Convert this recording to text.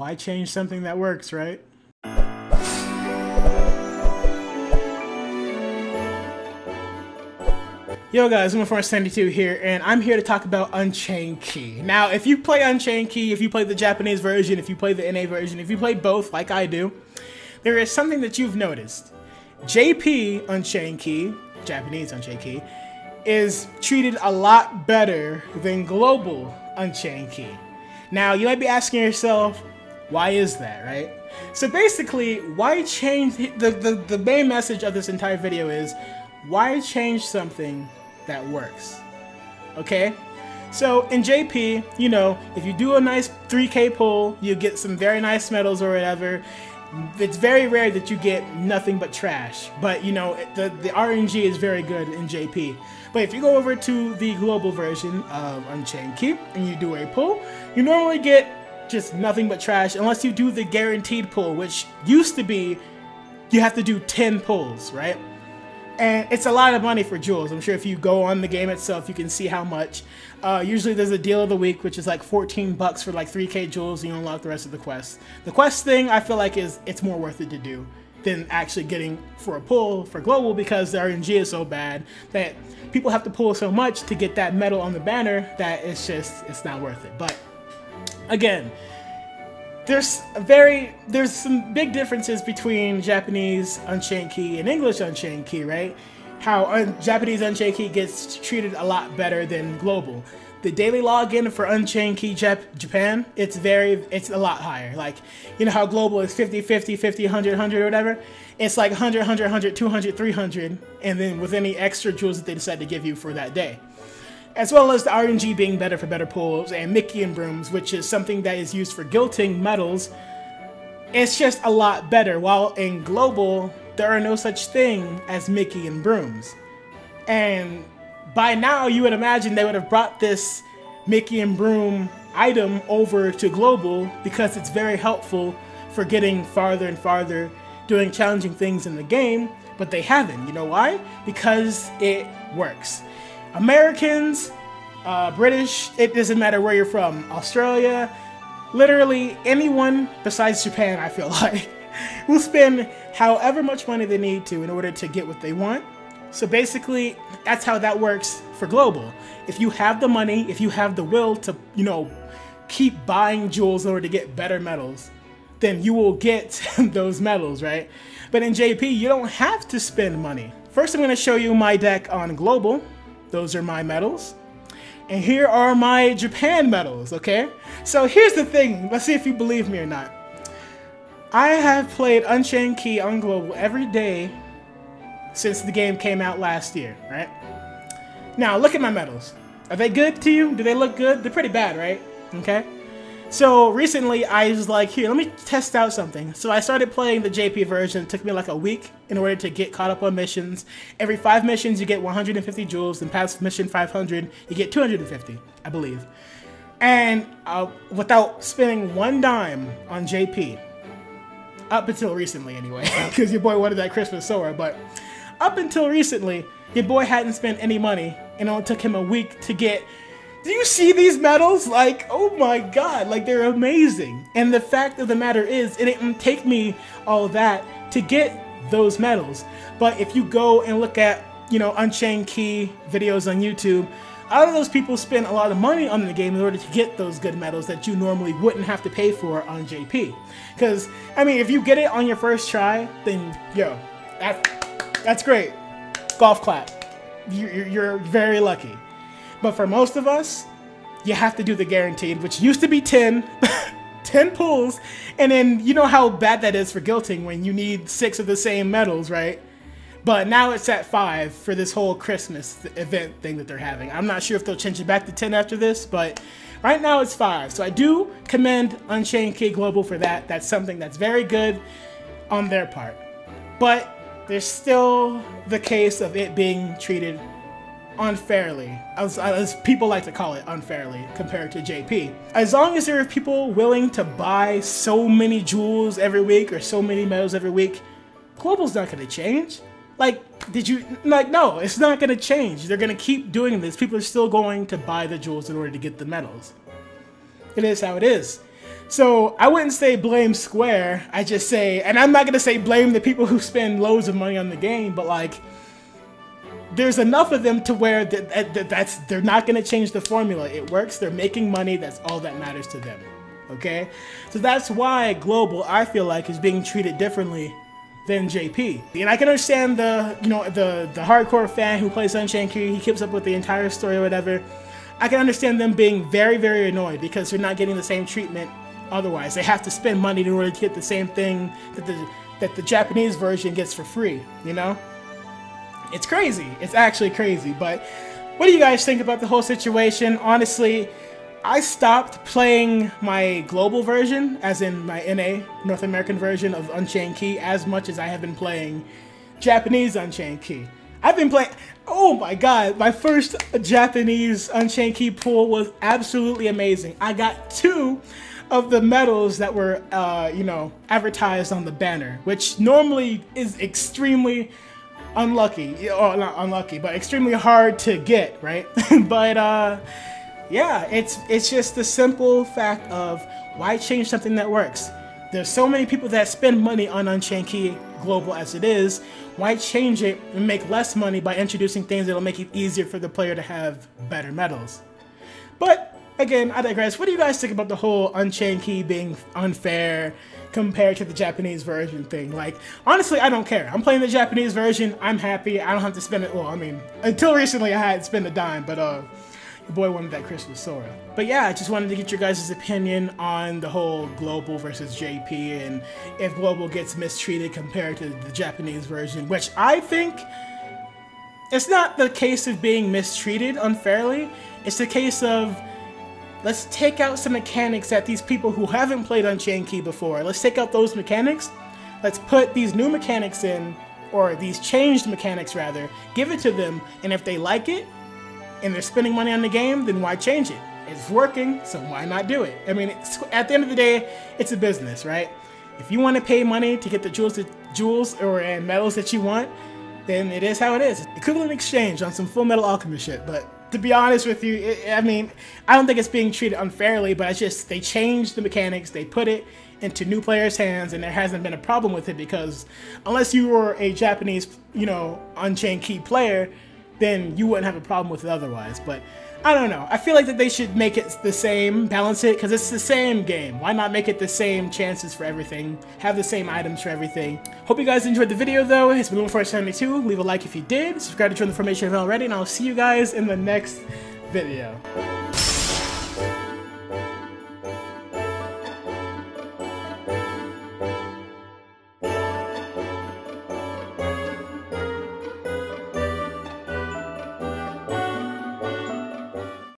Why change something that works, right? Yo guys, I'm Force72 here, and I'm here to talk about Unchained Key. Now, if you play Unchained Key, if you play the Japanese version, if you play the NA version, if you play both like I do, there is something that you've noticed. JP Unchained Key, Japanese Unchained Key, is treated a lot better than global Unchained Key. Now, you might be asking yourself, why is that, right? So basically, why change, the main message of this entire video is, why change something that works? Okay? So in JP, you know, if you do a nice 3K pull, you get some very nice medals or whatever. It's very rare that you get nothing but trash, but you know, the RNG is very good in JP. But if you go over to the global version of Unchained Key and you do a pull, you normally get just nothing but trash unless you do the guaranteed pull, which used to be you have to do 10 pulls, right? And it's a lot of money for jewels. I'm sure if you go on the game itself, you can see how much. Usually there's a deal of the week, which is like 14 bucks for like 3K jewels, and you unlock the rest of the quest. The quest thing, I feel like it's more worth it to do than actually getting for a pull for global, because the RNG is so bad that people have to pull so much to get that medal on the banner that it's not worth it. But again, there's some big differences between Japanese Unchained Key and English Unchained Key, right? How Japanese Unchained Key gets treated a lot better than global. The daily login for Unchained Key Japan, it's a lot higher. Like, you know how global is 50, 50, 50, 100, 100 or whatever? It's like 100, 100, 100, 200, 300, and then with any extra jewels that they decide to give you for that day. As well as the RNG being better for better pulls, and Mickey and Brooms, which is something that is used for guilting medals. It's just a lot better, while in global, there are no such thing as Mickey and Brooms. And by now, you would imagine they would have brought this Mickey and Broom item over to global, because it's very helpful for getting farther and farther, doing challenging things in the game, but they haven't. You know why? Because it works. Americans, British, it doesn't matter where you're from, Australia, literally anyone besides Japan, I feel like, will spend however much money they need to in order to get what they want. So basically, that's how that works for global. If you have the money, if you have the will to, you know, keep buying jewels in order to get better medals, then you will get those medals, right? But in JP, you don't have to spend money. First, I'm going to show you my deck on global. Those are my medals. And here are my Japan medals, okay? So here's the thing. Let's see if you believe me or not. I have played Unchained Key on global every day since the game came out last year, right? Now, look at my medals. Are they good to you? Do they look good? They're pretty bad, right? Okay? So recently, I was like, here, let me test out something. So I started playing the JP version. It took me like a week in order to get caught up on missions. Every 5 missions, you get 150 jewels, and past mission 500, you get 250, I believe. And without spending one dime on JP, up until recently anyway, because your boy wanted that Christmas Sora, but up until recently, your boy hadn't spent any money, and it only took him a week to get. Do you see these medals? Like, oh my god, like they're amazing. And the fact of the matter is, it didn't take me all that to get those medals. But if you go and look at, you know, Unchained Key videos on YouTube, a lot of those people spend a lot of money on the game in order to get those good medals that you normally wouldn't have to pay for on JP. Because, I mean, if you get it on your first try, then, yo, that's great. Golf clap. You're very lucky. But for most of us, you have to do the guaranteed, which used to be 10, 10 pulls, and then you know how bad that is for guilting when you need 6 of the same medals, right? But now it's at 5 for this whole Christmas event thing that they're having. I'm not sure if they'll change it back to 10 after this, but right now it's 5. So I do commend Unchained Key Global for that. That's something that's very good on their part. But there's still the case of it being treated unfairly, as people like to call it, unfairly compared to JP. As long as there are people willing to buy so many jewels every week or so many medals every week, global's not going to change. Like, no, it's not going to change. They're going to keep doing this. People are still going to buy the jewels in order to get the medals. It is how it is. So I wouldn't say blame Square, I just say, and I'm not gonna say blame the people who spend loads of money on the game, but like, there's enough of them to where they're not gonna change the formula. It works, they're making money, that's all that matters to them, okay? So that's why Global, I feel like, is being treated differently than JP. And I can understand the, you know, the hardcore fan who plays Unchained Key, he keeps up with the entire story or whatever. I can understand them being very, very annoyed because they're not getting the same treatment otherwise. They have to spend money in order to get the same thing that the Japanese version gets for free, you know? It's crazy. It's actually crazy. But what do you guys think about the whole situation? Honestly, I stopped playing my global version, as in my NA, North American version of Unchained Key, as much as I have been playing Japanese Unchained Key. I've been playing, oh my god, my first Japanese Unchained Key pull was absolutely amazing. I got 2 of the medals that were, you know, advertised on the banner, which normally is extremely unlucky, or not unlucky, but extremely hard to get, right? But, yeah, it's just the simple fact of why change something that works? There's so many people that spend money on Unchained Key Global as it is. Why change it and make less money by introducing things that'll make it easier for the player to have better medals? But again, I digress. What do you guys think about the whole Unchained Key being unfair compared to the Japanese version thing? Like, honestly, I don't care. I'm playing the Japanese version. I'm happy. I don't have to spend it. Well, I mean, until recently I had to spend a dime, but your boy wanted that Christmas Sora. But yeah, I just wanted to get your guys' opinion on the whole Global versus JP and if Global gets mistreated compared to the Japanese version, which I think it's not the case of being mistreated unfairly. It's the case of, let's take out some mechanics that these people who haven't played Unchained Key before, let's take out those mechanics. Let's put these new mechanics in, or these changed mechanics rather, give it to them, and if they like it, and they're spending money on the game, then why change it? It's working, so why not do it? I mean, at the end of the day, it's a business, right? If you want to pay money to get the jewels or medals that you want, then it is how it is. Equivalent exchange on some Full Metal Alchemist shit, but to be honest with you, I mean, I don't think it's being treated unfairly, but it's just, they changed the mechanics, they put it into new players' hands, and there hasn't been a problem with it because unless you were a Japanese, you know, Unchained Key player, then you wouldn't have a problem with it otherwise. But I don't know. I feel like that they should make it the same, balance it, because it's the same game. Why not make it the same chances for everything, have the same items for everything? Hope you guys enjoyed the video though. It's been Bloom472. Leave a like if you did. Subscribe to join the formation if you haven't already, and I'll see you guys in the next video.